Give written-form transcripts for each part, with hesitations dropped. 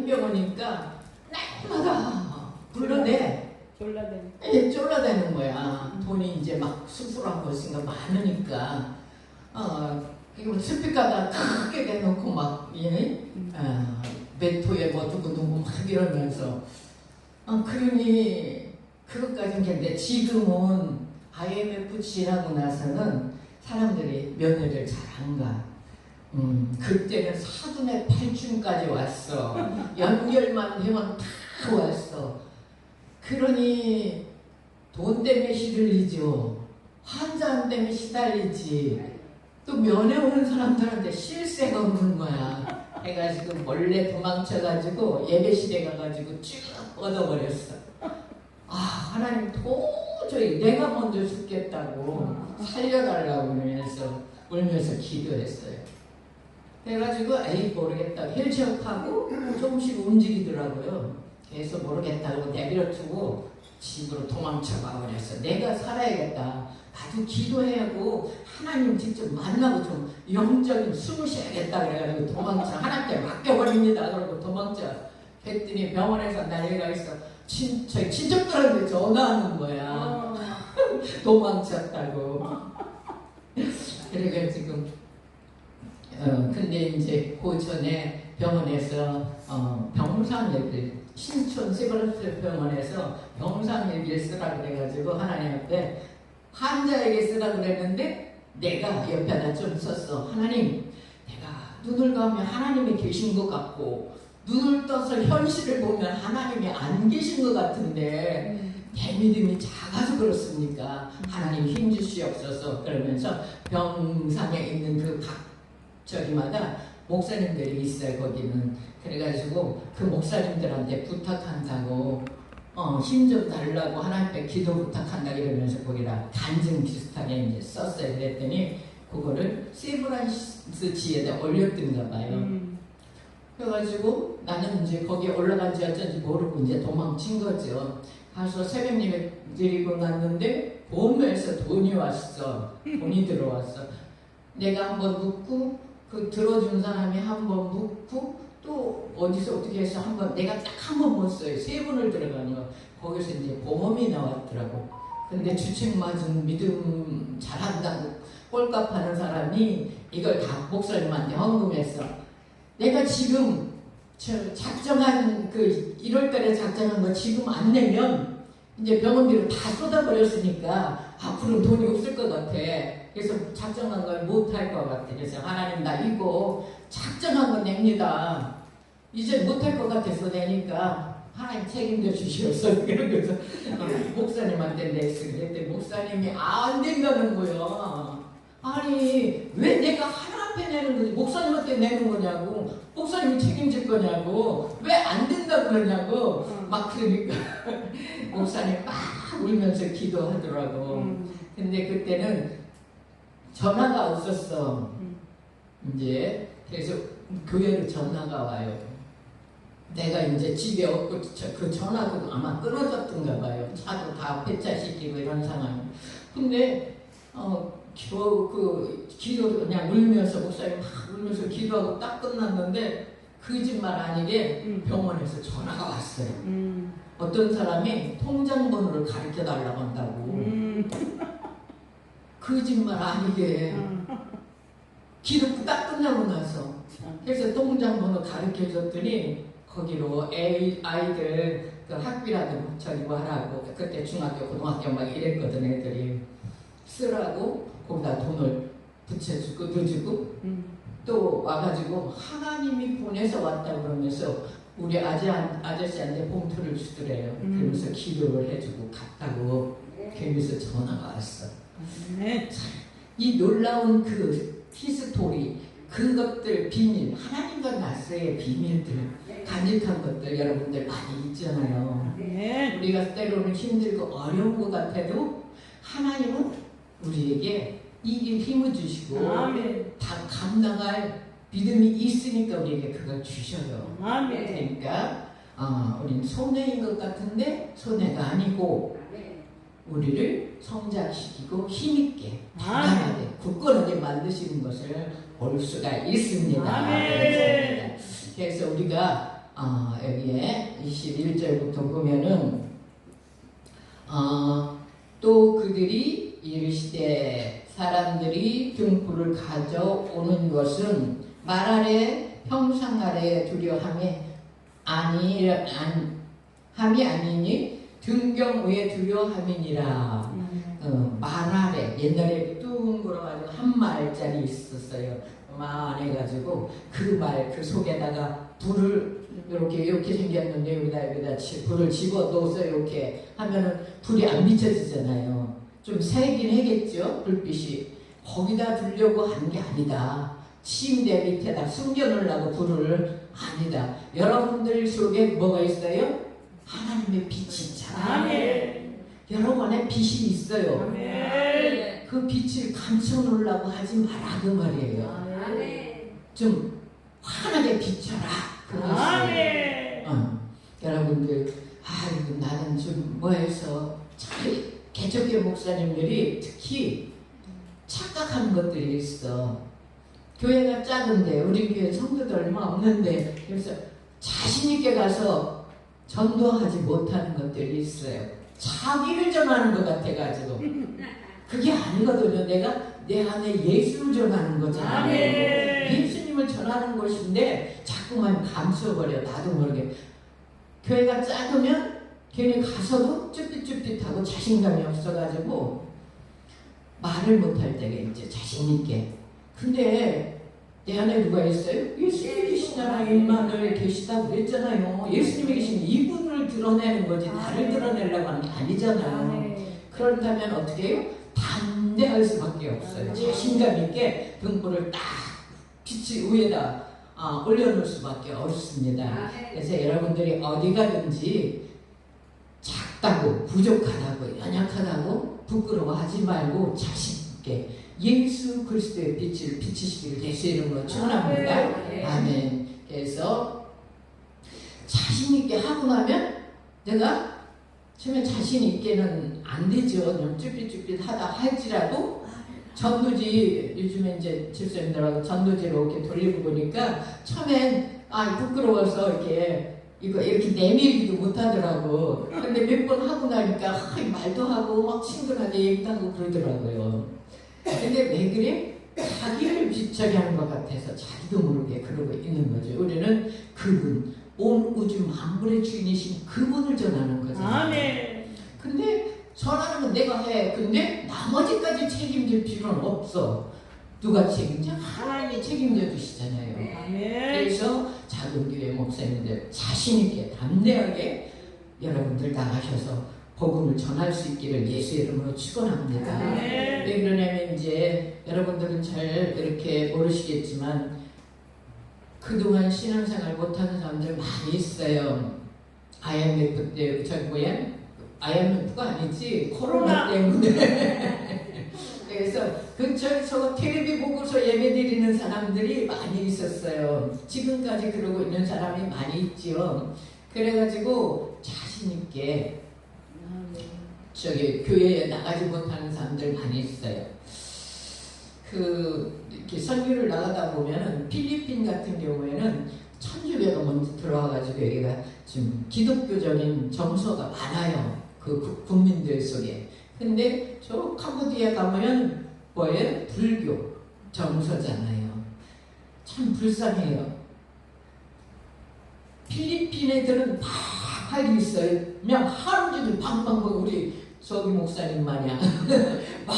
병원이니까 날마다 불러내. 쫄라대는 거야. 돈이 이제 막 수술한 것인가 많으니까. 이거 스피커가 크게 대놓고 막, 메토에 뭐 누구 막 이러면서. 그러니, 그것까지는 괜찮은데, 지금은 IMF 지나고 나서는 사람들이 면회를 잘 안 가. 그때는 사돈의 8층까지 왔어. 연결만 되면 다 왔어. 그러니 돈 때문에 시들리죠. 환자 때문에 시달리지. 또 면회 오는 사람들한테 실세가 없는 거야. 해가지고 몰래 도망쳐가지고 예배실에 가가지고 쭉 뻗어버렸어. 하나님 도저히 내가 먼저 죽겠다고 살려달라고 울면서 기도했어요. 그래가지고 모르겠다. 휠체어하고 조금씩 움직이더라고요. 계속 모르겠다고 내버려두고 집으로 도망쳐가 버렸어. 내가 살아야겠다. 나도 기도해야고 하나님 직접 만나고 좀 영적인 숨을 쉬어야겠다. 그래가지고 도망쳐. 하나님께 맡겨버립니다. 그러고 도망쳐. 그랬더니 병원에서 난리가 있어. 저희 친척들한테 전화하는 거야. 도망쳤다고. 그래가지고 근데 이제 그 전에 병원에서 병상예비 신촌 세브란스 병원에서 병상예비를 쓰라고 그래가지고 하나님한테 환자에게 쓰라고 그랬는데 내가 옆에다 좀 썼어. 하나님, 내가 눈을 감으면 하나님이 계신 것 같고 눈을 떠서 현실을 보면 하나님이 안 계신 것 같은데 내 믿음이 작아서 그렇습니까? 하나님 힘주시옵소서. 그러면서 병상에 있는 그 저기마다 목사님들이 있어요. 거기는. 그래가지고 그 목사님들한테 부탁한다고 힘 좀 달라고 하나님께 기도 부탁한다 이러면서 거기다 간증 비슷하게 이제 썼어요. 그랬더니 그거를 세브란스 지에다 올렸던가 봐요. 그래가지고 나는 이제 거기에 올라간지 어쩐지 모르고 이제 도망친 거죠. 가서 새벽 예배 드리고 났는데 본부에서 돈이 왔어. 돈이 들어왔어. 내가 한번 묻고 그 들어준 사람이 한번 묻고 또 어디서 어떻게 해서 한번 내가 딱 한 번 묻어요. 3번을 들어가는 거. 거기서 이제 보험이 나왔더라고. 근데 주책 맞은 믿음 잘한다고 꼴값 하는 사람이 이걸 다 목사님한테 헌금했어. 내가 지금 작정한 1월달에 작정한 거 지금 안 내면 이제 병원비로 다 쏟아버렸으니까 앞으로 돈이 없을 것 같아. 그래서 작정한 걸 못할 것 같아. 그래서 하나님 나 이거 작정한 거 냅니다. 이제 못할 것 같아서 내니까 하나님 책임져 주시옵소서. 그러면서 목사님한테 냈어. 그랬더니 목사님이 안 된다는 거야. 아니 왜 내가 하나 앞에 내는 거지 목사님한테 내는 거냐고. 목사님이 책임질 거냐고. 왜 안 된다고 그러냐고. 막 그러니까 목사님 막 울면서 기도하더라고. 근데 그때는 전화가 없었어. 이제 그래서 교회로 전화가 와요. 내가 이제 집에 없고 그 전화도 아마 끊어졌던가 봐요. 차도 다 폐차시키고 이런 상황. 근데 기도 그냥 울면서 목사님 막 울면서 기도하고 딱 끝났는데 거짓말 아니게 병원에서 전화가 왔어요. 어떤 사람이 통장번호를 가르쳐 달라고 한다고. 거짓말 아니게 기도 딱 끝나고 나서 그래서 통장번호 가르쳐 줬더니 거기로 아이들 그 학비라도 저기 뭐 하라고 그때 중학교 고등학교 막 이랬거든. 애들이 쓰라고 거기다 돈을 붙여주고 넣어주고 또 와가지고 하나님이 보내서 왔다 그러면서 우리 아저씨한테 봉투를 주더래요. 그러면서 기도를 해주고 갔다고. 그러면서 전화가 왔어. 이 놀라운 그 히스토리, 그것들 비밀, 하나님과 나서의 비밀들, 간직한 것들 여러분들 많이 있잖아요. 우리가 때로는 힘들고 어려운 것 같아도 하나님은 우리에게 이길 힘을 주시고 다 감당할 믿음이 있으니까 우리에게 그걸 주셔요. 그러니까 우리는 손해인 것 같은데 손해가 아니고 우리를 성장시키고 힘있게 단단하게 굳건하게 만드시는 것을 볼 수가 있습니다. 그래서 우리가 여기에 21절부터 보면은 또 그들이 이르시되 사람들이 등불을 가져오는 것은 말 아래 형상 아래 두려함이 아니니 등경 위에 두려함이니라. 말 아래 옛날에 둥그러가지고 한 말짜리 있었어요. 만해가지고 그 속에다가 불을 이렇게 생겼는데 여기다 불을 집어 넣어서 이렇게 하면은 불이 안 비춰지잖아요. 좀 새긴 하겠죠, 불빛이. 거기다 두려고 한 게 아니다. 침대 밑에다 숨겨놓으려고 불을 아니다. 여러분들 속에 뭐가 있어요? 하나님의 빛이 있잖아요. 여러분 안에 빛이 있어요. 아멘. 그 빛을 감춰놓으려고 하지 마라 그 말이에요. 좀 환하게 비춰라. 여러분들 나는 좀 뭐해서 개척교 목사님들이 특히 착각하는 것들이 있어. 교회가 작은데 우리 교회 성도들 얼마 없는데 그래서 자신 있게 가서 전도하지 못하는 것들이 있어요. 자기를 전하는 것 같아가지고 그게 아니거든요. 내가 내 안에 예수를 전하는 거잖아요. 예수님을 전하는 것인데 자꾸만 감춰버려. 나도 모르게. 교회가 작으면 걔네 가서도 쭈삣쭈삣하고 자신감이 없어가지고 말을 못할 때가 이제 자신있게. 근데 내 안에 누가 있어요? 예수님이 계시잖아요. 임마늘 계시다고 그랬잖아요. 예수님이 계시면 이분을 드러내는 거지 나를 드러내려고 하는 게 아니잖아요. 그렇다면 어떻게 해요? 담대할 수밖에 없어요. 자신감 있게 등불을 딱 빛이 위에다 올려놓을 수밖에 없습니다. 그래서 여러분들이 어디 가든지 작다고 부족하다고 연약하다고 부끄러워하지 말고 자신 있게 예수 그리스도의 빛을 비추시기를 예수 이름으로 축원합니다. 아멘. 그래서 자신 있게 하고 나면 내가 처음에 자신 있게는 안 되죠. 좀 쭈삣쭈삣하다 할지라도 전도지 요즘에 이제 집사님들하고 전도지로 이렇게 돌리고 보니까 처음엔 부끄러워서 이렇게 내밀기도 못하더라고. 근데 몇 번 하고 나니까 말도 하고 막 친근하게 얘기도 하고 그러더라고요. 근데 왜 그래? 자기를 비춰게 하는 것 같아서 자기도 모르게 그러고 있는 거죠. 우리는 그분, 온 우주 만물의 주인이신 그분을 전하는 거잖아요. 근데 전하는 건 내가 해. 근데 나머지까지 책임질 필요는 없어. 누가 책임져? 하나님이 책임져 주시잖아요. 그래서 작은 교회 목사님들 자신있게 담대하게 여러분들 나가셔서 복음을 전할 수 있기를 예수 이름으로 축원합니다. 왜 그러냐면 이제 여러분들은 잘 이렇게 모르시겠지만 그동안 신앙생활 못하는 사람들 많이 있어요. IMF 때 IMF가 아니지 코로나 때문에 그래서 저거 텔레비 보고서 예배 드리는 사람들이 많이 있었어요. 지금까지 그러고 있는 사람이 많이 있지요. 그래가지고 자신 있게 교회에 나가지 못하는 사람들 많이 있어요. 이렇게 선교를 나가다 보면은 필리핀 같은 경우에는 천주교가 먼저 들어와가지고 여기가 좀 기독교적인 정서가 많아요. 그 국민들 속에. 근데 저 캄보디아 가면 뭐예요? 불교 정서잖아요. 참 불쌍해요. 필리핀 애들은 다 활이 있어요. 그냥 하루 종일 방방방 우리 저기 목사님 마냥 막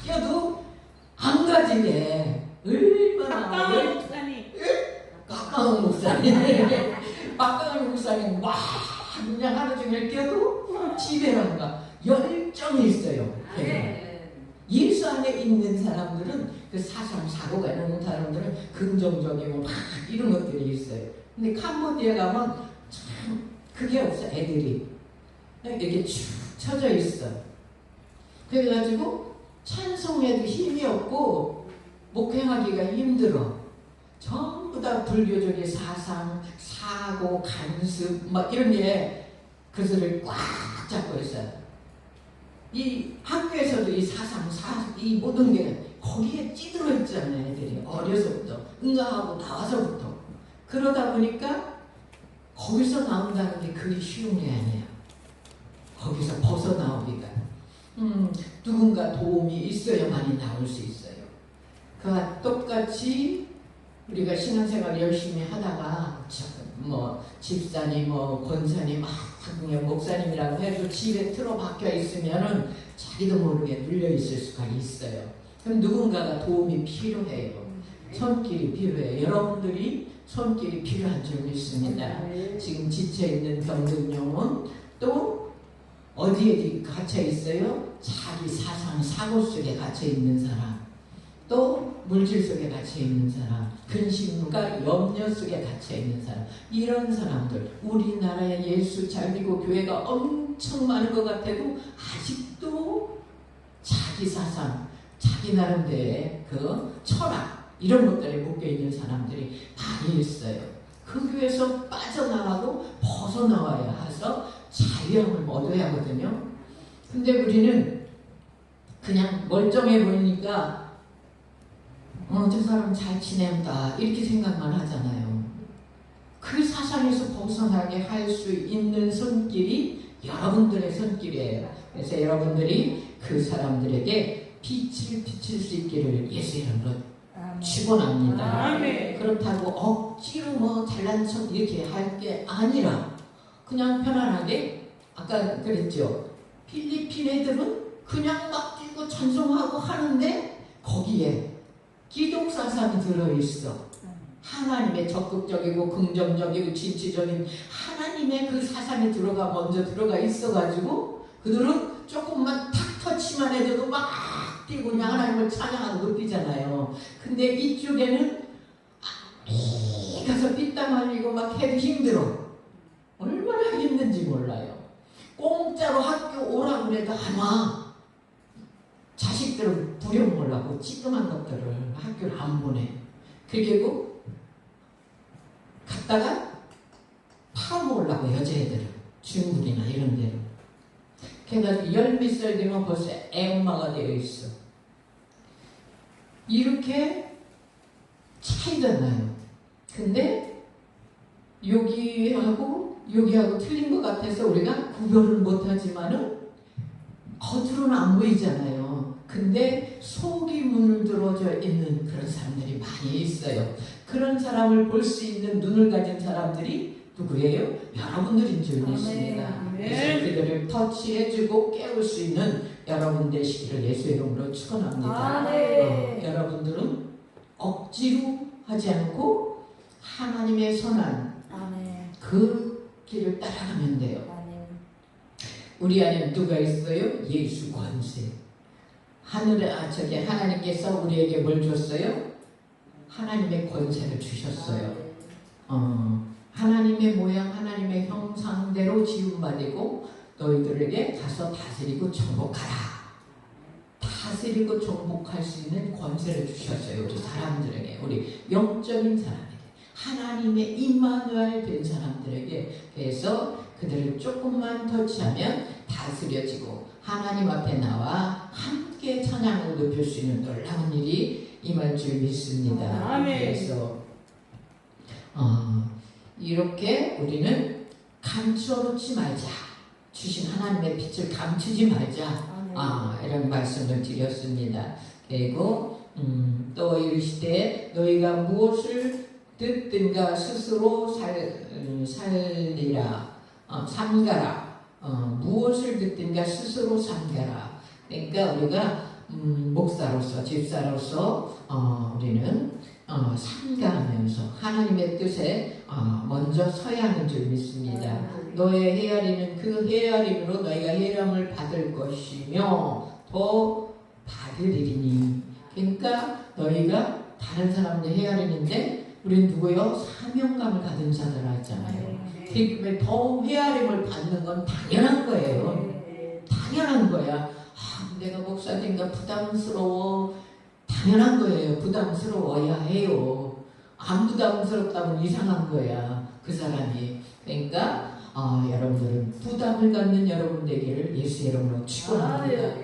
껴도 안 가지네. 얼마나 가까운 목사님 가까운 목사님 막 그냥 하루 종일 껴도 집에 안 가. 열정이 있어요. 예수 안에 있는 사람들은 그 사고가 있는 사람들은 긍정적이고 막 이런 것들이 있어요. 근데 캄보디아 가면 참 그게 없어. 애들이 이렇게 축 처져 있어. 그래가지고 찬송에도 힘이 없고 목회하기가 힘들어. 전부 다 불교적인 사상, 사고, 간습 막 이런 게 그것을 꽉 잡고 있어요. 이 학교에서도 이 사상, 이 모든 게 거기에 찌들어 있잖아요. 애들이 어려서부터 응가하고 나와서부터. 그러다 보니까 거기서 나온다는 게 그리 쉬운 게 아니에요. 거기서 벗어나오기가 누군가 도움이 있어야만이 나올 수 있어요. 그와 똑같이 우리가 신앙생활 열심히 하다가 뭐 집사님, 뭐 권사님, 그냥 목사님이라고 해도 집에 틀어박혀 있으면은 자기도 모르게 눌려 있을 수가 있어요. 그럼 누군가가 도움이 필요해요. 손길이 필요해요. 여러분들이 손길이 필요한 줄 믿습니다. 지금 지쳐있는 병든 영혼, 또 어디에 갇혀 있어요? 자기 사상, 사고 속에 갇혀 있는 사람, 또 물질 속에 갇혀 있는 사람, 근심과 염려 속에 갇혀 있는 사람, 이런 사람들, 우리나라에 예수 잘 믿고 교회가 엄청 많은 것 같아도 아직도 자기 사상, 자기 나름대로의 그 철학, 이런 것들에 묶여있는 사람들이 많이 있어요. 그 교회에서 빠져나가고 벗어나와야 해서 자유함을 얻어야 하거든요. 근데 우리는 그냥 멀쩡해 보이니까 저 사람 잘 지낸다 이렇게 생각만 하잖아요. 그 사상에서 벗어나게 할 수 있는 손길이 여러분들의 손길이에요. 그래서 여러분들이 그 사람들에게 빛을 비칠 수 있기를 예수 이름으로 축원합니다. 그렇다고 억지로 뭐 잘난 척 이렇게 할 게 아니라 그냥 편안하게, 아까 그랬죠. 필리핀 애들은 그냥 막 뛰고 찬송하고 하는데 거기에 기독 사상이 들어있어. 하나님의 적극적이고 긍정적이고 진취적인 하나님의 그 사상이 먼저 들어가 있어가지고 그들은 조금만 탁 터치만 해도 막 뛰고 그냥 하나님을 찬양하고 높이잖아요. 근데 이쪽에는 가서 삐땀 흘리고 막 해도 힘들어. 얼마나 힘든지 몰라요. 공짜로 학교 오라고 해도 안 와. 자식들은 부려먹으려고 찌끔한 것들을 학교를 안 보내. 그리고 갔다가 팔아먹으려고 여자애들은 중국이나 이런 데로. 그래가지고 10몇 살 되면 벌써 애엄마가 되어 있어. 이렇게 차이가 나요. 근데 여기하고 틀린 것 같아서 우리가 구별을 못하지만은 겉으로는 안 보이잖아요. 근데 속이 문을 들어져 있는 그런 사람들이 많이 있어요. 그런 사람을 볼 수 있는 눈을 가진 사람들이 누구예요? 여러분들인 줄 믿습니다. 그래서 그들을 터치해주고 깨울 수 있는 여러분 되시기를 예수 이름으로 축원합니다. 여러분들은 억지로 하지 않고 하나님의 선한 그 길을 따라가면 돼요. 우리 안에 누가 있어요? 예수 권세. 하나님께서 우리에게 뭘 줬어요? 하나님의 권세를 주셨어요. 하나님의 모양, 하나님의 형상대로 지음받고 너희들에게 가서 다스리고 정복하라. 다스리고 정복할 수 있는 권세를 주셨어요. 우리 사람들에게, 우리 영적인 사람에게, 하나님의 임마누엘 된 사람들에게. 그래서 그들을 조금만 터치하면 다스려지고 하나님 앞에 나와 함께 찬양을 높일 수 있는 놀라운 일이 임할 줄 믿습니다. 그래서 이렇게 우리는 감추어놓지 말자. 주신 하나님의 빛을 감추지 말자. 이런 말씀을 드렸습니다. 그리고 또 이르시되 너희가 무엇을 듣든가 스스로 살리라. 삼가라. 무엇을 듣든가 스스로 삼가라. 그러니까 우리가 목사로서, 집사로서 우리는 삼가하면서 하나님의 뜻에 먼저 서야 하는 줄 믿습니다. 너의 헤아리는 그 헤아림으로 너희가 헤아림을 받을 것이며 더 받으리니. 그러니까 너희가 다른 사람들 헤아리는데 우리는 누구요? 사명감을 가진 자들라 했잖아요. 그러니까 더 헤아림을 받는 건 당연한 거예요. 당연한 거야. 내가 목사님과 부담스러워. 당연한 거예요. 부담스러워야 해요. 안 부담스럽다면 이상한 거야. 그 사람이. 그러니까 여러분들은 부담을 갖는 여러분 되기를 예수 이름으로 축원합니다.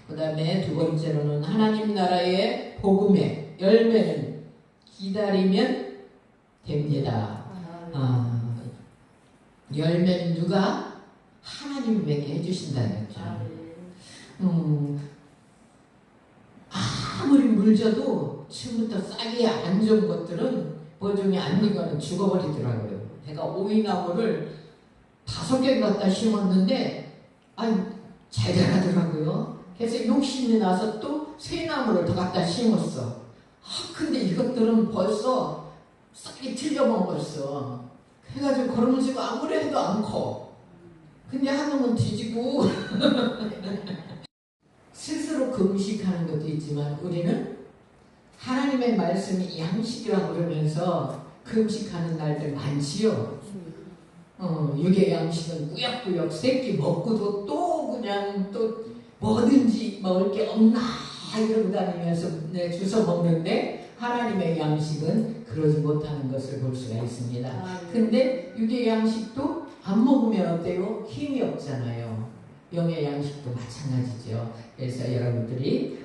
그 다음에 두 번째로는 하나님 나라의 복음의 열매는 기다리면 됩니다. 열매는 누가? 하나님에게 해주신다는 거죠. 아무리 물져도 처음부터 싹이 안 좋은 것들은 보종이 안 익어는 죽어버리더라고요. 제가 오이나무를 5개 갖다 심었는데 잘 자라더라고요. 그래서 욕심이 나서 또 새 나무를 더 갖다 심었어. 근데 이것들은 벌써 싹이 틀려먹었어. 그래가지고 걸음지고 아무리 해도 안 커. 근데 한 놈은 뒤지고 스스로 금식하는 것도 있지만 우리는 하나님의 말씀이 양식이라고 그러면서 금식하는 날들 많지요. 육의 양식은 꾸역꾸역 새끼 먹고도 또 그냥 또 뭐든지 먹을 게 없나 이러고 다니면서 주워 먹는데 하나님의 양식은 그러지 못하는 것을 볼 수가 있습니다. 근데 육의 양식도 안 먹으면 어때요? 힘이 없잖아요. 영의 양식도 마찬가지죠. 그래서 여러분들이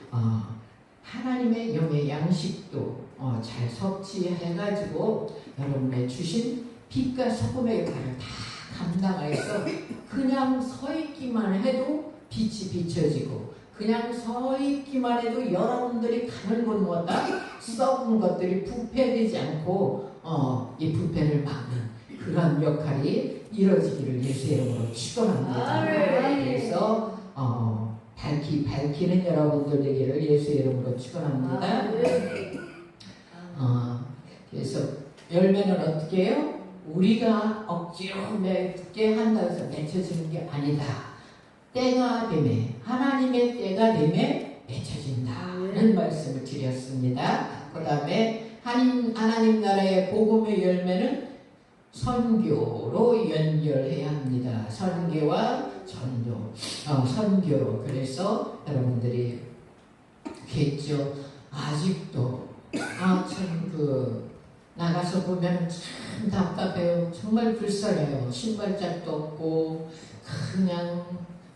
하나님의 영의 양식도 잘 섭취해가지고 여러분의 주신 빛과 소금의 역할을 다 감당해서 그냥 서 있기만 해도 빛이 비춰지고 그냥 서 있기만 해도 여러분들이 가는 곳마다 썩은 것들이 부패되지 않고 이 부패를 막는 그런 역할이 이루어지기를 예수의 이름으로 축원합니다. 그래서 밝히는 여러분들 되기를 예수의 이름으로 축원합니다. 그래서 열매는 어떻게 해요? 우리가 억지로 맺게 한다고 해서 맺혀지는 게 아니다. 때가 되매 하나님의 때가 되매 맺혀진다는 말씀을 드렸습니다. 그 다음에 하나님 나라의 복음의 열매는 선교로 연결해야 합니다. 선교와 전도, 선교. 그래서 여러분들이 겠죠. 아직도 나가서 보면 참 답답해요. 정말 불쌍해요. 신발짝도 없고 그냥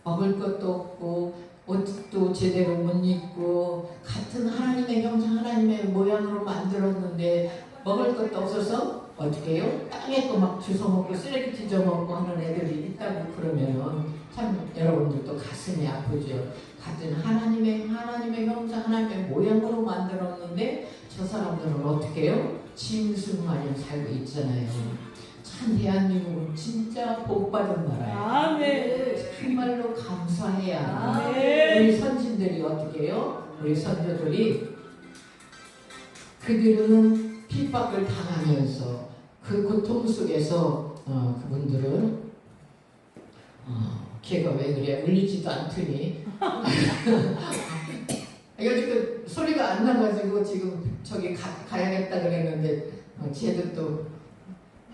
먹을 것도 없고 옷도 제대로 못 입고 같은 하나님의 형상 하나님의 모양으로 만들었는데 먹을 것도 없어서 어떻게 해요? 땅에 또 막 주워먹고 쓰레기 찢어먹고 하는 애들이 있다고 그러면 참 여러분들도 가슴이 아프죠. 같은 하나님의 형상 하나님의 모양으로 만들었는데 저 사람들은 어떻게 해요? 짐승 마냥 살고 있잖아요. 참 대한민국은 진짜 복받은 나라예요. 아멘. 정말로 감사해야 아멘. 우리 선진들이 어떻게 해요? 우리 선조들이 그들은 핍박을 당하면서 그 고통 속에서 그분들은 걔가 왜 그래 울리지도 않더니 이거 지금 소리가 안 나가지고 지금 저기 가야겠다 그랬는데 쟤도 또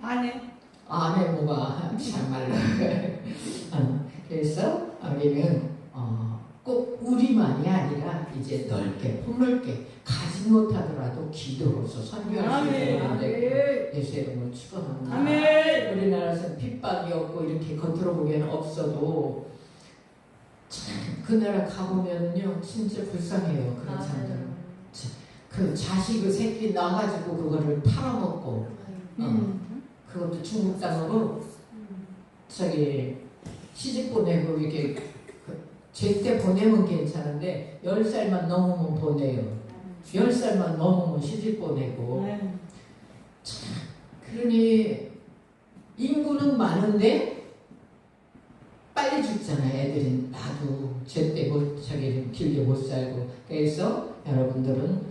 안에 뭐가 참말로 그래서 우리는 꼭 우리만이 아니라 이제 넓게 폭넓게 가지 못하더라도 기도로서 선교할 수 있는데 예수의 이름으로 축원합니다. 우리나라에서는 핍박이 없고 이렇게 겉으로 보기에는 없어도 참 그 나라 가보면요 진짜 불쌍해요. 그런 사람들은 그 자식 그 새끼 나가지고 그거를 팔아먹고 그것도 중국 땅으로 저기 시집 보내고 이렇게 제때 보내면 괜찮은데 10살만 넘으면 보내요. 10살만 넘으면 시집 보내고 참 그러니 인구는 많은데 빨리 죽잖아요. 애들이 나도 제때 저기 길게 못 살고. 그래서 여러분들은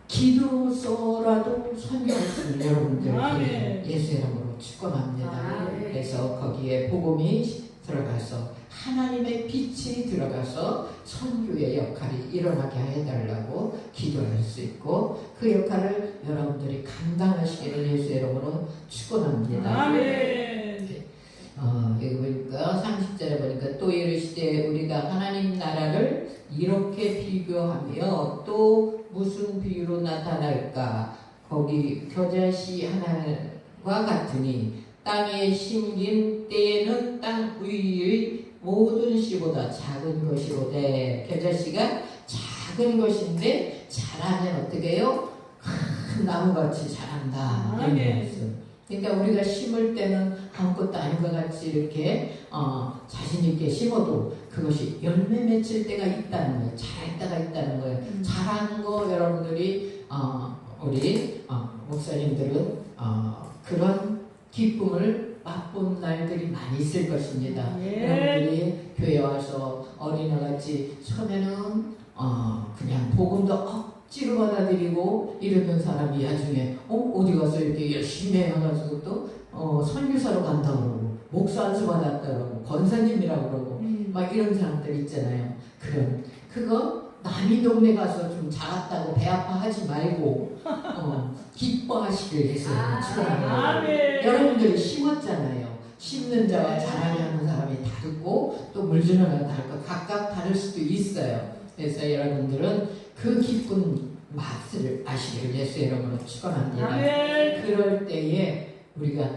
기도서라도 선교할 수 있는 여러분들 예수의 이름으로 축원합니다. 그래서 거기에 복음이 들어가서 하나님의 빛이 들어가서 선교의 역할이 일어나게 해달라고 기도할 수 있고 그 역할을 여러분들이 감당하시기를 예수의 이름으로 축원합니다. 여기 보니까 30절에 보니까 또 이르시되 우리가 하나님 나라를 이렇게 비교하며 또 무슨 비유로 나타날까? 거기 겨자씨 하나와 같으니 땅에 심긴 때에는 땅 위의 모든 씨보다 작은 것이로되 겨자씨가 작은 것인데 자라면 어떻게 해요? 큰 나무같이 자란다. 그러니까 우리가 심을 때는 아무것도 아닌 것 같이 이렇게 자신 있게 심어도 그것이 열매 맺힐 때가 있다는 거예요. 자랄 때가 있다는 거예요. 자라는 거 여러분들이 우리 목사님들은 그런 기쁨을 맛본 날들이 많이 있을 것입니다. 여러분들이 교회 와서 어린아같이 처음에는 그냥 복음도 억지로 받아들이고 이러던 사람이 나중에 어디 가서 이렇게 열심히 해가지고 또 선교사로 간다고 그러고 목사 안수 받았다고 그러고 권사님이라고 그러고 막 이런 사람들 있잖아요. 그거 남이 동네 가서 좀 작았다고 배 아파하지 말고 기뻐하시길 해서 축원합니다. 여러분들이 심었잖아요. 심는 자와 자라게 하는 사람이 다르고 또 물 주는 사람이 다르고 각각 다를 수도 있어요. 그래서 여러분들은 그 기쁜 맛을 아시기를 예수 이름으로 축원합니다. 그럴 때에 우리가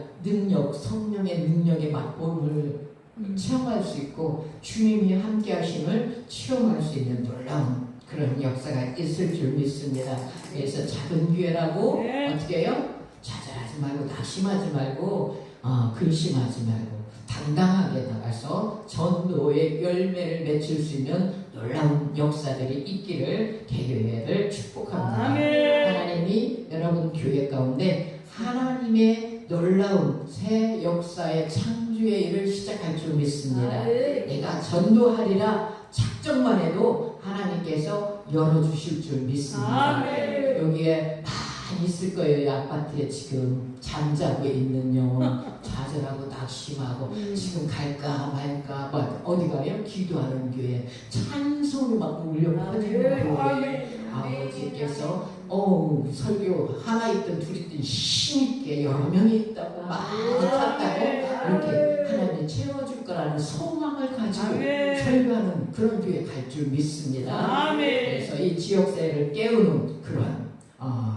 성령의 능력의 맛봄을 체험할 수 있고 주님이 함께 하심을 체험할 수 있는 놀라운 그런 역사가 있을 줄 믿습니다. 그래서 작은 교회라고 어떻게 해요? 좌절하지 말고 낙심하지 말고 근심하지 말고 당당하게 나가서 전도의 열매를 맺힐 수 있는 놀라운 역사들이 있기를 개교회를 축복합니다. 하나님이 여러분 교회 가운데 하나님의 놀라운 새 역사의 창조의 일을 시작할 줄 믿습니다. 내가 전도하리라 작정만 해도 하나님께서 열어주실 줄 믿습니다. 여기에 많이 있을 거예요. 아파트에 지금 잠자고 있는 영혼, 좌절하고 낙심하고 지금 갈까 말까 막 어디 가요? 기도하는 교회, 찬송이 막 울려 퍼지는 교회. 아버지께서 설교 하나 있든 둘 있든 힘있게 여러 명이 있다고 많이 탔다고 이렇게 하나님이 채워줄 거라는 소망을 가지고 설교하는 그런 교회 갈 줄 믿습니다. 그래서 이 지역사회를 깨우는 그런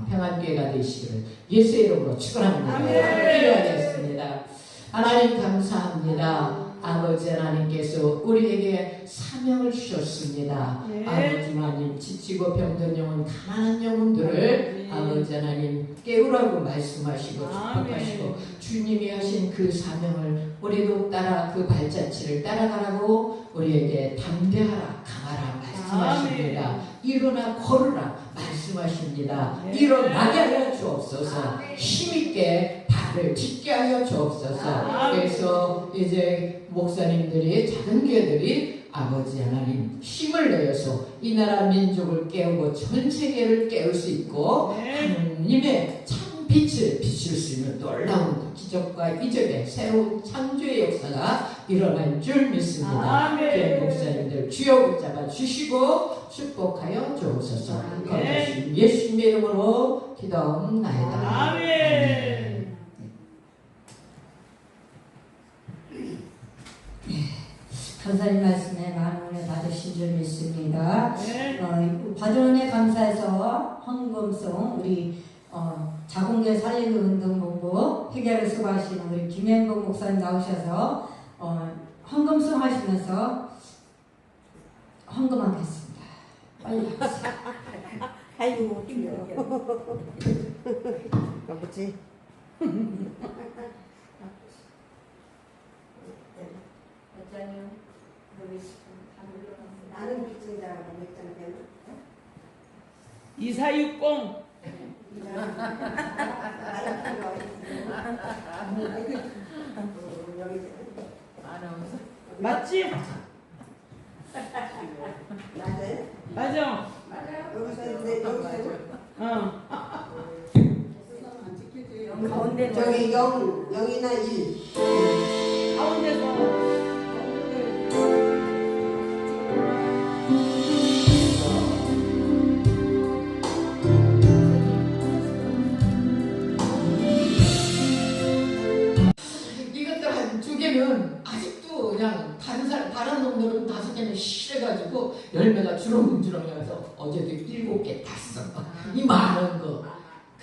평안교회가 되시기를 예수의 이름으로 축원합니다. 기도하겠습니다. 하나님 감사합니다. 아버지 하나님께서 우리에게 사명을 주셨습니다. 아버지 하나님 지치고 병든 영혼 가난한 영혼들을 아버지 하나님 깨우라고 말씀하시고 축복하시고 주님이 하신 그 사명을 우리도 따라 그 발자취를 따라가라고 우리에게 담대하라 강하라 말씀하십니다. 일어나 걸으라 말씀하십니다. 일어나게 하여 주옵소서. 힘있게 발을 딛게 하여 주옵소서. 그래서 이제 목사님들이 작은 교회들이 아버지 하나님 힘을 내어서 이 나라 민족을 깨우고 전 세계를 깨울 수 있고 하나님의 참 빛을 비출 수 있는 놀라운 기적과 이적의 새로운 창조의 역사가 일어날 줄 믿습니다. 교회 목사님들 주여 붙잡아 주시고 축복하여 주옵소서. 거룩하신 예수님의 이름으로 기도하옵나이다. 아멘. 감사님 말씀에 많은 은혜 받으신 줄 믿습니다. 받은 은혜 감사해서 헌금송 우리 자궁계 살리는 운동본부 회계를 수고하시는 우리 김현복 목사님 나오셔서 헌금송 하시면서 헌금하겠습니다. 빨리 하세요. 아이고 아버지 나는 빚진다라고 몇장 되나? 2460 맞지? 맞아. 여기서 있는데 가운데 저기 0이나 1 가운데서 이것들 한 두 개는 아직도 그냥 다른 놈들은 5개는 실해가지고 열매가 주렁주렁해서 어제도 7개 땄어. 이 많은 거.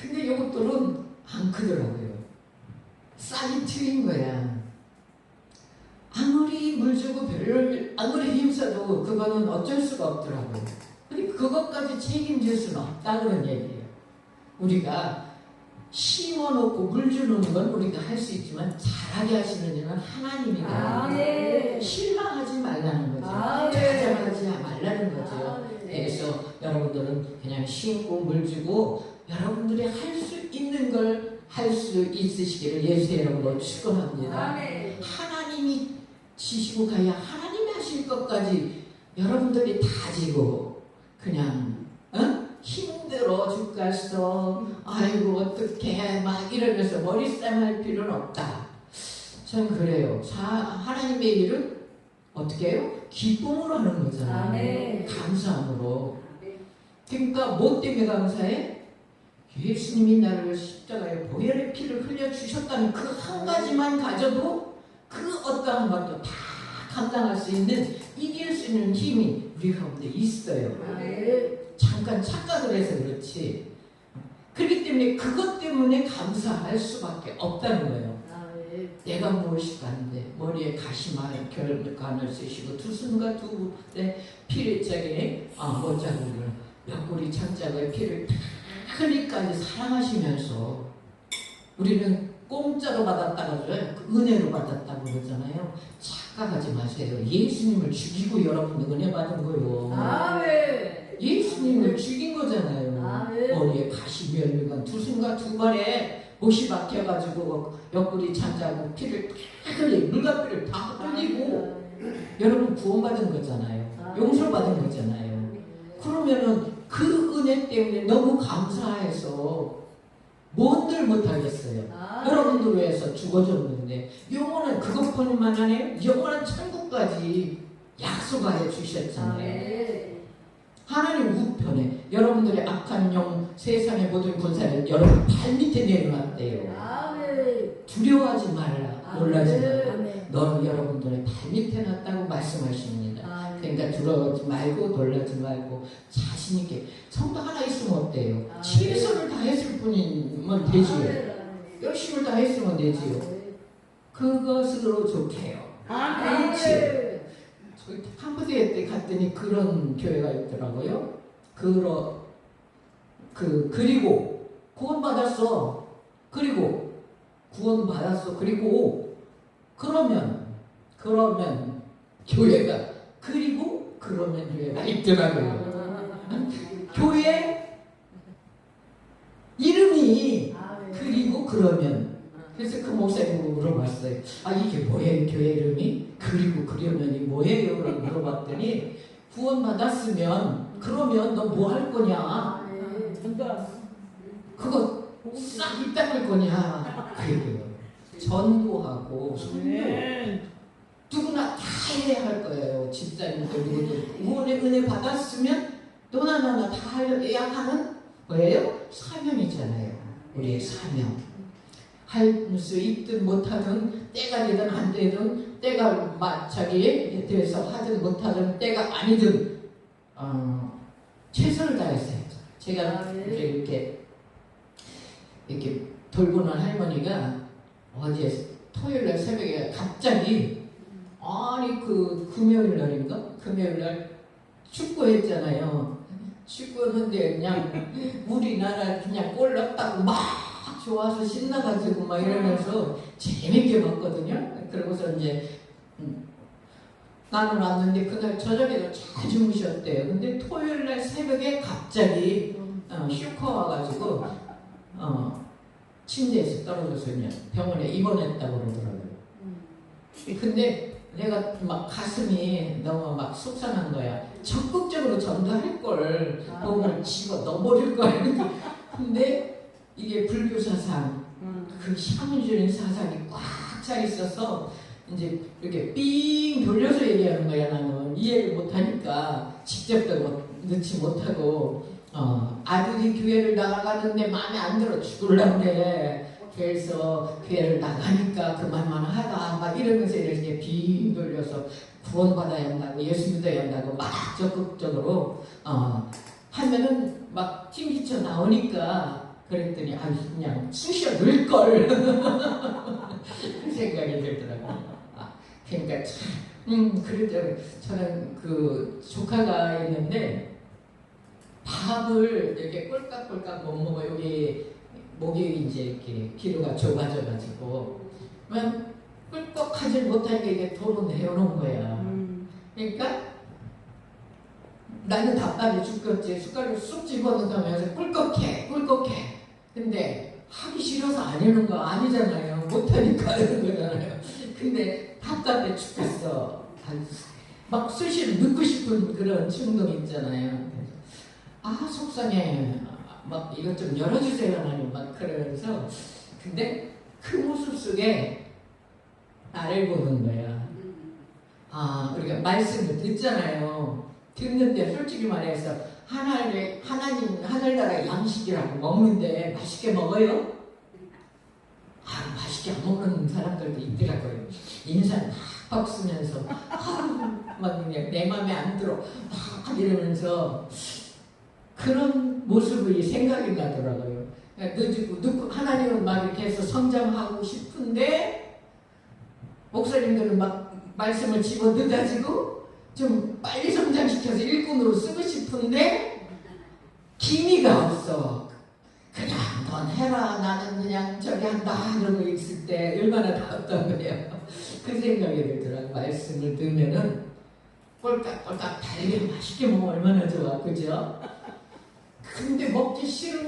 근데 이것들은 안 크더라고요. 싹이 트인 거야. 아무리 물 주고 아무리 힘써도 그거는 어쩔 수가 없더라고요. 근데 그것까지 책임질 수는 없다 그런 얘기예요. 우리가 심어놓고 물 주는 건 우리가 할 수 있지만 잘하게 하시는 이는 하나님이다. 네. 실망하지 말라는 거죠. 좌절하지 말라는 거죠. 그래서 여러분들은 그냥 심고 물 주고 여러분들이 할 수 있는 걸 할 수 있으시기를 예수의 이름으로 축원합니다. 하나님이 지시고 가야 하나님이 하실 것까지 여러분들이 다 지고 그냥 힘들어 죽겠어 아이고 어떡해 막 이러면서 머리 싸움할 필요는 없다. 전 그래요. 하나님의 일은 어떻게 해요? 기쁨으로 하는 거잖아요. 감사함으로. 그러니까 뭐 때문에 감사해? 예수님이 나를 십자가에 보혈의 피를 흘려주셨다는 그 한 가지만 가져도 그 어떠한 것도 다 감당할 수 있는, 이길 수 있는 힘이 우리 가운데 있어요. 잠깐 착각을 해서 그렇지. 그렇기 때문에 그것 때문에 감사할 수밖에 없다는 거예요. 내가 무엇일까 하는데 머리에 가시마를 결간을 쓰시고 두 손과 두 손에 피를 짜게 모자국을 옆구리 창자에 피를 다 흘리까지 사랑하시면서 우리는 공짜로 받았다고 그래요. 은혜로 받았다고 그러잖아요. 착각하지 마세요. 예수님을 죽이고 여러분들 은혜 받은 거예요. 예수님을 죽인 거잖아요. 머리에 가시면류관 두 손과 두 발에 못이 박혀가지고 옆구리 찬자고 피를 다 흘리고 물과 피를 다 흘리고 여러분 구원받은 거잖아요. 용서 받은 거잖아요. 그러면은 그 은혜 때문에 너무 감사해서 뭔들 못하겠어요. 여러분들 위해서 죽어줬는데 영원한 그것뿐만 아니라 영원한 천국까지 약속하여 주셨잖아요. 하나님 우편에 여러분들의 악한 영, 세상의 모든 군사를 여러분 발밑에 내려놨대요. 두려워하지 말라, 놀라지 말라. 너는 여러분들의 발밑에 놨다고 말씀하십니다. 그러니까 두려워하지 말고 놀라지 말고 자신 있게. 성도 하나 있으면 어때요? 최선을 다했을 뿐이면 되지요. 열심을 다했으면 되지요. 그것으로 좋게요. 그렇지. 저희 캄보디아 때 갔더니 그런 교회가 있더라고요. 그리고 구원받았어. 그리고 구원받았어. 그리고 그러면 교회가 그리고 그러면 교회가 있더라고요. 교회 이름이 그리고 그러면. 그래서 그 목사님을 물어봤어요. 이게 뭐예요? 교회 이름이? 그리고 그러면이 뭐예요? 라고 물어봤더니 구원받았으면 그러면 너 뭐 할 거냐? 그거 싹 입닦을 거냐? 그래요. 전도하고 선교 누구나 다 해야 할 거예요. 집사님들 누구도 구원의 은혜 받았으면 너나 나나 다 해야 하는 거예요. 사명이잖아요. 우리의 사명. 할 수 있든 못하든 때가 되든 안 되든 때가 자기에 대해서 하든 못하든 때가 아니든 최선을 다했어야죠. 제가 이렇게 돌보는 할머니가 어제 토요일날 새벽에 갑자기 그 금요일 날인가? 금요일 날 축구했잖아요. 축구했는데 그냥 우리나라 그냥 골 넣었다고 막 좋아서 신나가지고 막 이러면서 재밌게 봤거든요. 그러고서 이제 나는 왔는데 그날 저녁에도 잘 주무셨대요. 근데 토요일날 새벽에 갑자기 슈커 와가지고 침대에서 떨어져서 그냥 병원에 입원했다고 그러더라고요. 근데 내가 막 가슴이 너무 막 속상한 거야. 적극적으로 전도할 걸 몸을 집어 넣어버릴 거야. 근데 이게 불교 사상, 그 샤머니즘 사상이 꽉 차 있어서 이제 이렇게 삥 돌려서 얘기하는 거야. 나는 이해를 못하니까 직접도 넣지 못하고 아들이 교회를 나가는데 마음에 안 들어 죽으려고 그래. 그래서 교회를 나가니까 그만만 하다 막 이러면서 이렇게 빙 돌려서 구원받아야 한다고 예수 믿어야 한다고 막 적극적으로 하면은 막 튕기쳐 나오니까 그랬더니 그냥 쑤셔 넣을걸 그 생각이 들더라고요. 그러니까 그러더라고요. 저는 그 조카가 있는데 밥을 이렇게 꼴깍꼴깍 못 먹어요. 여기 목이 이제 이렇게 기류가 좁아져가지고 그냥 꿀꺽하지 못하게 이게 도로 내어놓은 거야. 그러니까 나는 답답해 죽겠지. 숟가락을 쑥 집어넣으면서 꿀꺽해. 근데 하기 싫어서 안 하는 거 아니잖아요. 못하니까 하는 거잖아요. 근데 답답해 죽겠어. 막 수시로 넣고 싶은 그런 충동 있잖아요. 아 속상해. 막 이것 좀 열어주세요 하나님 막 그러면서 근데 그 모습 속에 나를 보는 거야. 아 우리가 말씀을 듣잖아요. 듣는데 솔직히 말해서 하나님 하늘나라 양식이라고 먹는데 맛있게 먹어요? 아 맛있게 안 먹는 사람들도 있더라고요. 인상 팍팍 쓰면서 막 그냥 내 맘에 안 들어 막 이러면서 그런 모습이 생각이 나더라고요. 늦고 하나님은 막 이렇게 해서 성장하고 싶은데 목사님들은 막 말씀을 집어넣어가지고 좀 빨리 성장시켜서 일꾼으로 쓰고 싶은데 기미가 없어. 그냥 넌 해라 나는 그냥 저기 한다 이러고 있을 때 얼마나 답답한 거예요. 그 생각이 들더라고요. 말씀을 들으면은 꼴깍꼴깍 달게 맛있게 먹으면 얼마나 좋아. 그죠? 근데 먹기 싫은